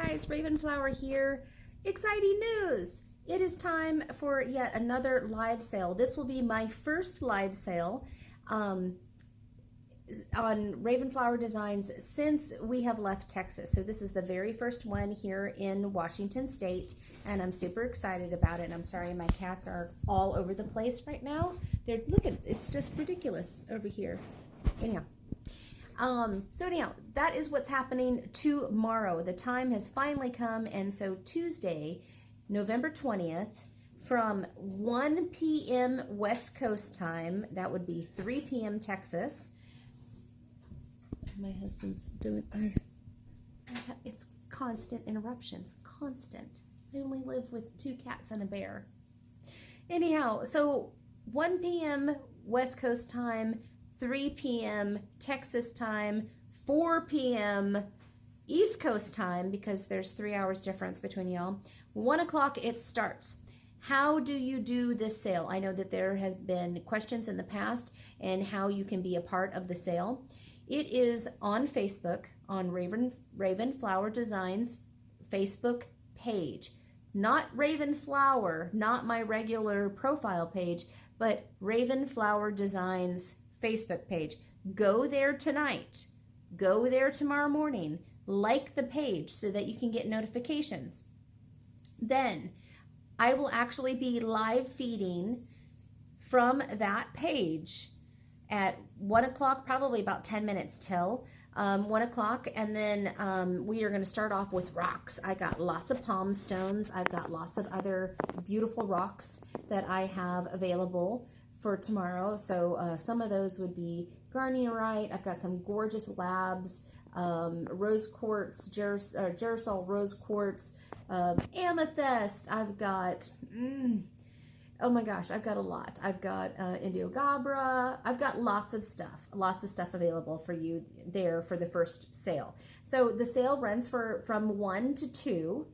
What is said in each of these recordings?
guys, Ravenflower here. Exciting news! It is time for yet another live sale. This will be my first live sale on Ravenflower Designs since we have left Texas. So this is the very first one here in Washington State, and I'm super excited about it. I'm sorry my cats are all over the place right now. Look at it's just ridiculous over here. Anyhow. So anyhow, that is what's happening tomorrow. The time has finally come, and so Tuesday, November 20th, from 1 p.m. West Coast time, that would be 3 p.m. Texas. My husband's doing, it's constant interruptions, constant. I only live with 2 cats and a bear. Anyhow, so 1 p.m. West Coast time, 3 p.m. Texas time, 4 p.m. East Coast time, because there's 3 hours difference between y'all. 1 o'clock it starts. How do you do this sale? I know that there has been questions in the past and how you can be a part of the sale. It is on Facebook, on Ravenflower Designs Facebook page. Not Ravenflower, not my regular profile page, but Ravenflower Designs Facebook page. Go there tonight. Go there tomorrow morning. Like the page so that you can get notifications. Then I will actually be live feeding from that page at 1 o'clock, probably about 10 minutes till 1 o'clock, and then we are going to start off with rocks. I got lots of palm stones. I've got lots of other beautiful rocks that I have available for tomorrow. So some of those would be garnierite. I've got some gorgeous labs, rose quartz, Gerasol rose quartz, amethyst. I've got, oh my gosh, I've got a lot. I've got Indiogabra. I've got lots of stuff available for you there for the first sale. So the sale runs from 1 to 2.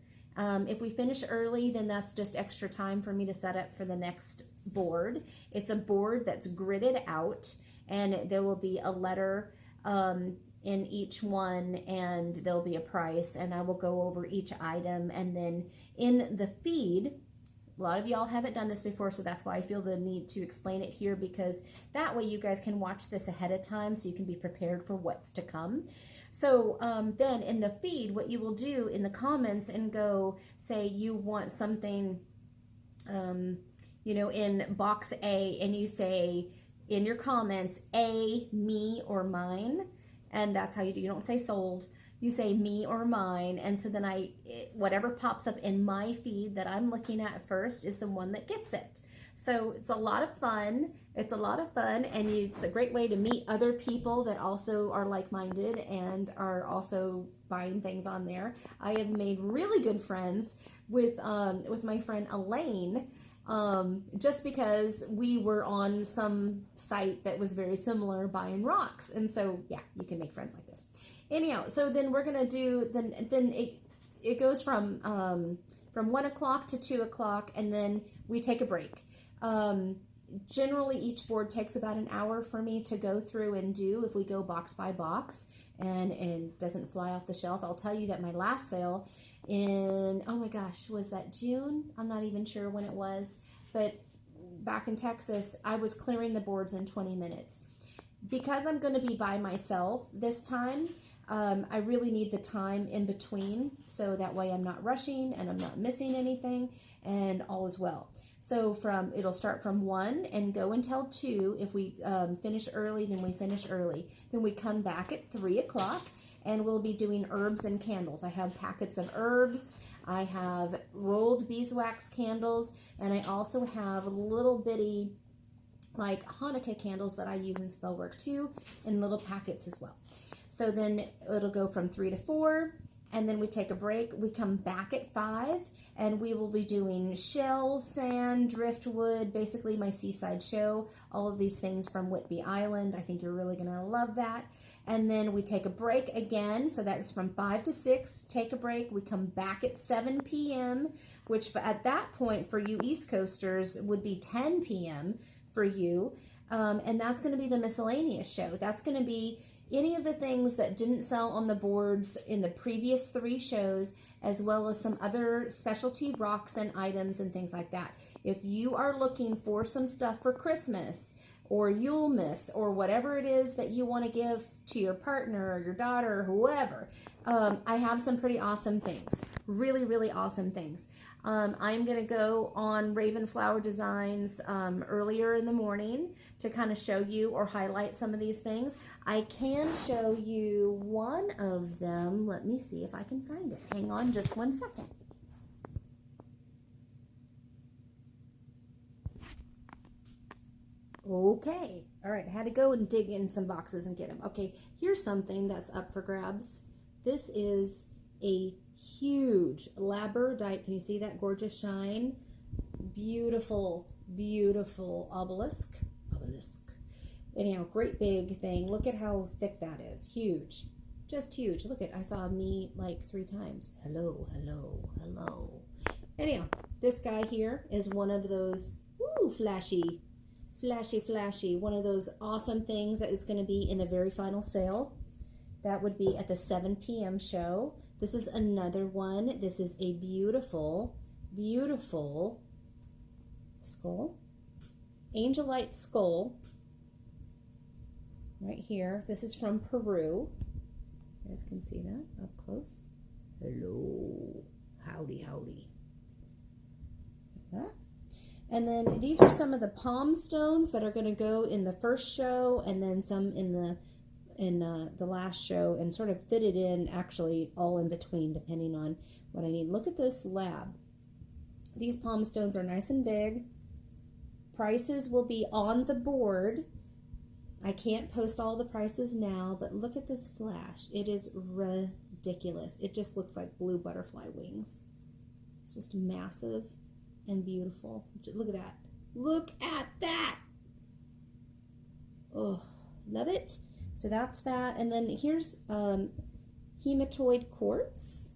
If we finish early, then that's just extra time for me to set up for the next board. It's a board that's gridded out, and there will be a letter in each one, and there'll be a price, and I will go over each item. And then in the feed, a lot of y'all haven't done this before, so that's why I feel the need to explain it here, because that way you guys can watch this ahead of time so you can be prepared for what's to come. So then in the feed, what you will do in the comments and go say you want something, you know, in box A, and you say in your comments, A, me or mine, and that's how you do. You don't say sold. You say me or mine, and so then whatever pops up in my feed that I'm looking at first is the one that gets it. So it's a lot of fun. It's a lot of fun, and it's a great way to meet other people that also are like-minded and are also buying things on there. I have made really good friends with my friend Elaine, just because we were on some site that was very similar buying rocks, and so yeah, you can make friends like this. Anyhow, so then we're gonna do then it goes from 1 o'clock to 2 o'clock, and then we take a break. Generally, each board takes about an hour for me to go through and do if we go box by box and doesn't fly off the shelf. I'll tell you that my last sale in, oh my gosh, was that June? I'm not even sure when it was, but back in Texas, I was clearing the boards in 20 minutes. Because I'm going to be by myself this time, I really need the time in between, so that way I'm not rushing and I'm not missing anything, and all is well. So it'll start from 1 and go until 2. If we finish early, then we finish early. Then we come back at 3 o'clock, and we'll be doing herbs and candles. I have packets of herbs. I have rolled beeswax candles, and I also have little bitty like Hanukkah candles that I use in Spellwork too, in little packets as well. So then it'll go from 3 to 4, and then we take a break. We come back at 5, and we will be doing shells, sand, driftwood, basically my seaside show, all of these things from Whidbey Island. I think you're really gonna love that. And then we take a break again, so that's from 5 to 6, take a break. We come back at 7 p.m., which at that point for you East Coasters would be 10 p.m. for you, and that's going to be the miscellaneous show. That's going to be any of the things that didn't sell on the boards in the previous 3 shows, as well as some other specialty rocks and items and things like that. If you are looking for some stuff for Christmas or Yulemas or whatever it is that you want to give to your partner or your daughter or whoever, I have some pretty awesome things. Really, really awesome things. I'm going to go on Raven Flower Designs earlier in the morning to kind of show you or highlight some of these things. I can show you one of them. Let me see if I can find it. Hang on just one second. Okay. All right. I had to go and dig in some boxes and get them. Okay. Here's something that's up for grabs. This is a huge labradorite. Can you see that gorgeous shine? Beautiful, beautiful obelisk. Anyhow, great big thing. Look at how thick that is. Huge. Just huge. Look at, I saw me like 3 times. Hello, hello, hello. Anyhow, this guy here is one of those, woo, flashy, one of those awesome things that is going to be in the very final sale. That would be at the 7 p.m. show. This is another one. This is a beautiful, beautiful skull. Angelite skull. Right here. This is from Peru. You guys can see that up close. Hello. Howdy, howdy. Like that. And then these are some of the palm stones that are going to go in the first show, and then some in the last show, and sort of fit it in actually all in between depending on what I need. Look at this lab. These palm stones are nice and big. Prices will be on the board. I can't post all the prices now, but look at this flash. It is ridiculous. It just looks like blue butterfly wings. It's just massive and beautiful. Look at that. Look at that. Oh, love it. So that's that. And then here's hematoid quartz.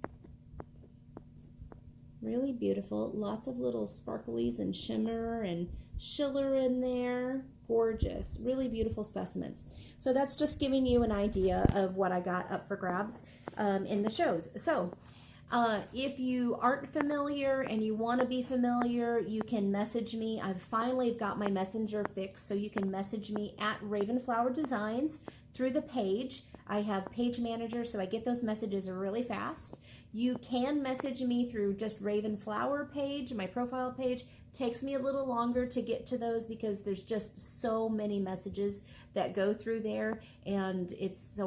Really beautiful. Lots of little sparklies and shimmer and schiller in there. Gorgeous. Really beautiful specimens. So that's just giving you an idea of what I got up for grabs in the shows. So if you aren't familiar and you want to be familiar, you can message me. I've finally got my messenger fixed, so you can message me at Raven Flower Designs through the page. I have page manager, so I get those messages really fast. You can message me through just Raven Flower page, my profile page. Takes me a little longer to get to those because there's just so many messages that go through there, and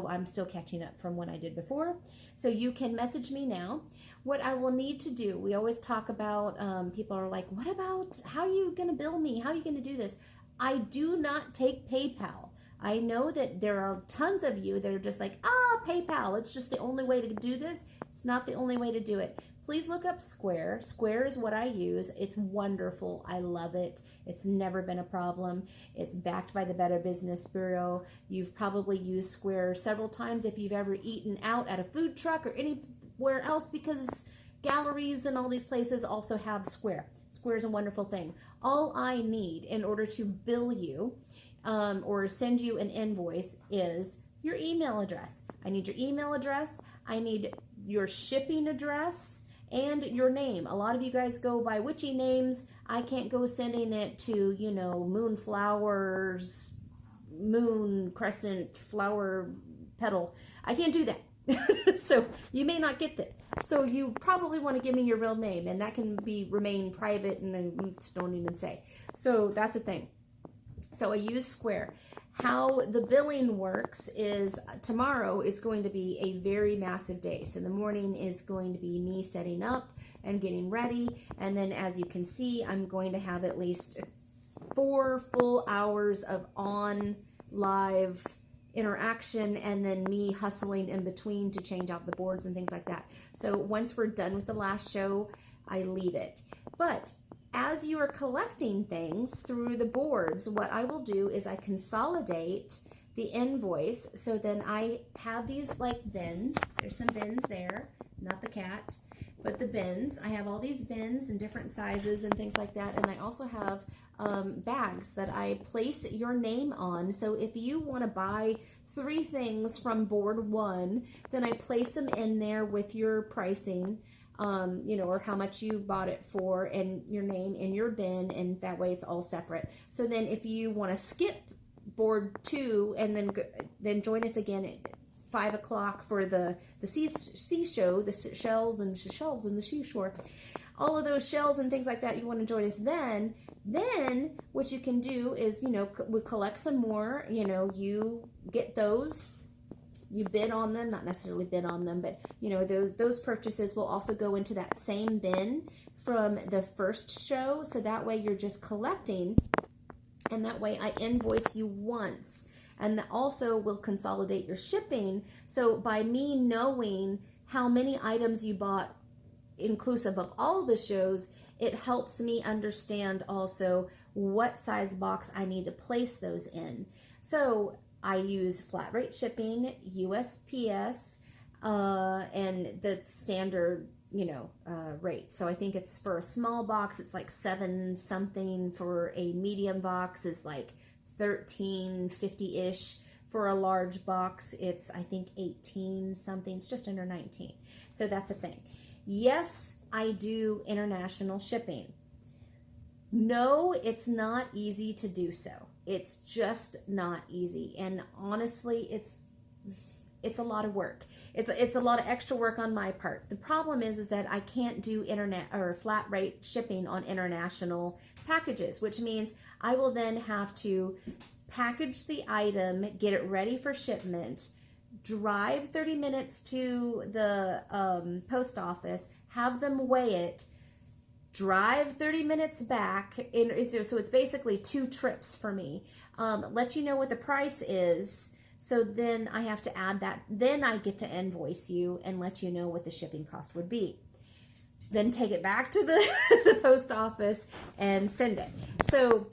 I'm still catching up from what I did before. So you can message me now. What I will need to do, we always talk about, people are like, what about, how are you going to bill me? How are you going to do this? I do not take PayPal. I know that there are tons of you that are just like, PayPal, it's just the only way to do this. It's not the only way to do it. Please look up Square. Square is what I use. It's wonderful. I love it. It's never been a problem. It's backed by the Better Business Bureau. You've probably used Square several times if you've ever eaten out at a food truck or anywhere else, because galleries and all these places also have Square. Square is a wonderful thing. All I need in order to bill you or send you an invoice is your email address. I need your email address. I need your shipping address and your name. A lot of you guys go by witchy names. I can't go sending it to, Moonflowers, Moon Crescent, Flower Petal. I can't do that. So you may not get that. So you probably want to give me your real name, and that can remain private, and I don't even say. So that's the thing. So I use Square. How the billing works is tomorrow is going to be a very massive day. So the morning is going to be me setting up and getting ready. And then as you can see, I'm going to have at least 4 full hours of on live interaction, and then me hustling in between to change out the boards and things like that. So once we're done with the last show, I leave it. But as you are collecting things through the boards, what I will do is I consolidate the invoice. So then I have these like bins. There's some bins there, not the cat. but the bins. I have all these bins in different sizes and things like that. And I also have bags that I place your name on. So if you want to buy 3 things from board 1, then I place them in there with your pricing, you know, or how much you bought it for, and your name in your bin, and that way it's all separate. So then if you want to skip board 2 and then join us again at 5 o'clock for the sea show, the shells and the seashore, all of those shells and things like that, you want to join us then what you can do is, you know, we collect some more, you know, you get those, you bid on them, not necessarily bid on them, but you know, those purchases will also go into that same bin from the first show. So that way you're just collecting, and that way I invoice you once, and that also will consolidate your shipping. So by me knowing how many items you bought inclusive of all the shows, it helps me understand also what size box I need to place those in. So I use flat rate shipping, USPS, and the standard, you know, rate. So I think it's for a small box, it's like 7 something. For a medium box is like 13.50-ish. For a large box, it's I think 18 something. It's just under 19. So that's the thing. Yes, I do international shipping. No, it's not easy to do so. It's just not easy. And honestly, it's a lot of work. It's a lot of extra work on my part. The problem is that I can't do internet or flat rate shipping on international packages, which means I will then have to package the item, get it ready for shipment, drive 30 minutes to the post office, have them weigh it, drive 30 minutes back. So it's basically 2 trips for me. Let you know what the price is. So then I have to add that. Then I get to invoice you and let you know what the shipping cost would be. Then take it back to the post office and send it. So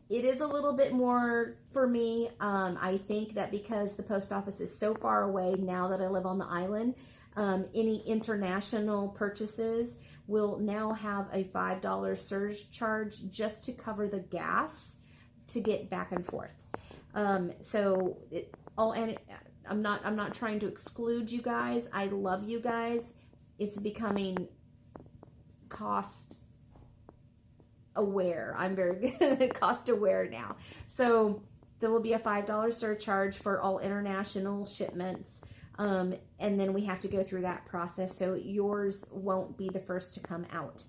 it is a little bit more for me. I think that because the post office is so far away now that I live on the island, any international purchases will now have a $5 surcharge just to cover the gas to get back and forth. I'm not trying to exclude you guys. I love you guys. It's becoming cost aware. I'm very cost aware now. So there will be a $5 surcharge for all international shipments. And then we have to go through that process. So yours won't be the first to come out.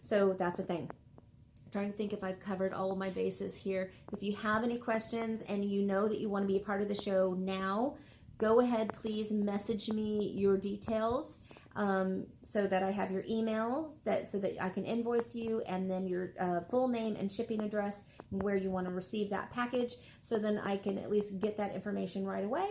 So that's the thing. I'm trying to think if I've covered all of my bases here. If you have any questions and you know that you want to be a part of the show now, go ahead, please message me your details. So that I have your email, so that I can invoice you, and then your full name and shipping address and where you want to receive that package, so then I can at least get that information right away.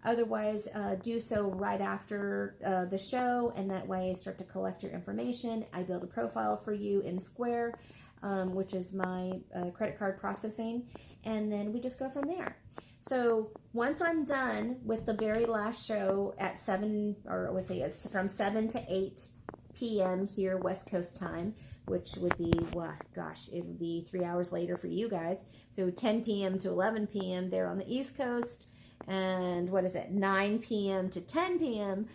Otherwise, do so right after the show, and that way I start to collect your information. I build a profile for you in Square, which is my credit card processing, and then we just go from there. So once I'm done with the very last show at 7, or let's say it's from 7 to 8 p.m. here West Coast time, which would be, well, gosh, it would be 3 hours later for you guys. So 10 p.m. to 11 p.m. there on the East Coast, and 9 p.m. to 10 p.m.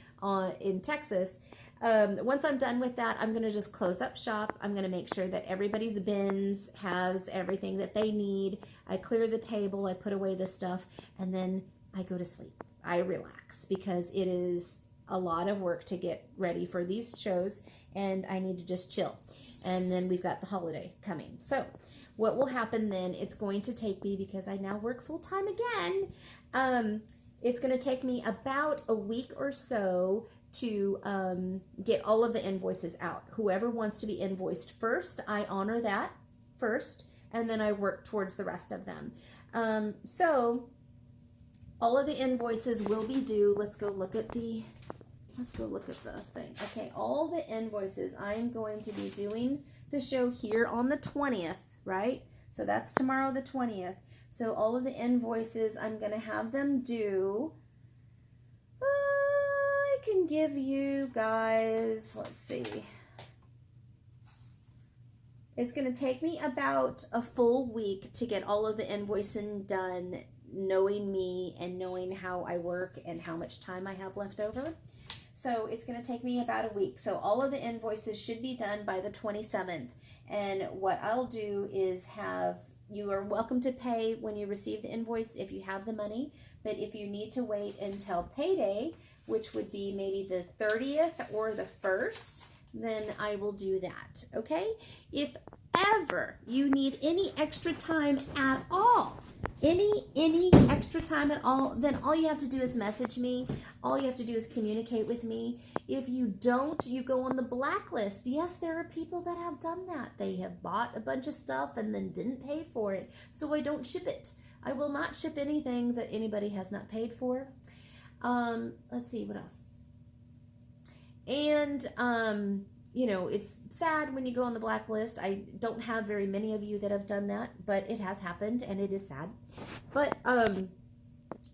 in Texas. Once I'm done with that, I'm going to just close up shop. I'm going to make sure that everybody's bins has everything that they need. I clear the table, I put away the stuff, and then I go to sleep. I relax because it is a lot of work to get ready for these shows, and I need to just chill. And then we've got the holiday coming. So what will happen then, it's going to take me, because I now work full time again, it's going to take me about a week or so to get all of the invoices out. Whoever wants to be invoiced first, I honor that first, and then I work towards the rest of them. So all of the invoices will be due. Let's go look at the thing. Okay, all the invoices, I'm going to be doing the show here on the 20th, right? So that's tomorrow, the 20th. So all of the invoices, I'm going to have them due, I can give you guys, let's see. It's going to take me about a full week to get all of the invoicing done, knowing me and knowing how I work and how much time I have left over. So it's going to take me about a week. So all of the invoices should be done by the 27th. And what I'll do is you are welcome to pay when you receive the invoice if you have the money. But if you need to wait until payday, which would be maybe the 30th or the 1st, then I will do that, okay? If ever you need any extra time at all, any extra time at all, then all you have to do is message me. All you have to do is communicate with me. If you don't, you go on the blacklist. Yes, there are people that have done that. They have bought a bunch of stuff and then didn't pay for it, so I don't ship it. I will not ship anything that anybody has not paid for. Let's see, what else? And, you know, it's sad when you go on the blacklist. I don't have very many of you that have done that, but it has happened and it is sad. But,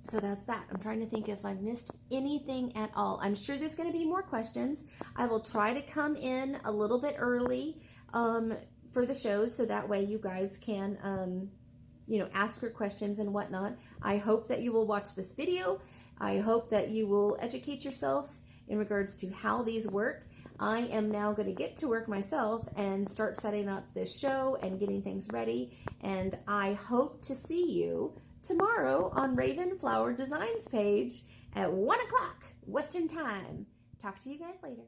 so that's that. I'm trying to think if I've missed anything at all. I'm sure there's going to be more questions. I will try to come in a little bit early, for the shows, so that way you guys can, you know, ask your questions and whatnot. I hope that you will watch this video. I hope that you will educate yourself in regards to how these work. I am now going to get to work myself and start setting up this show and getting things ready. And I hope to see you tomorrow on Raven Flower Designs page at 1 o'clock Western Time. Talk to you guys later.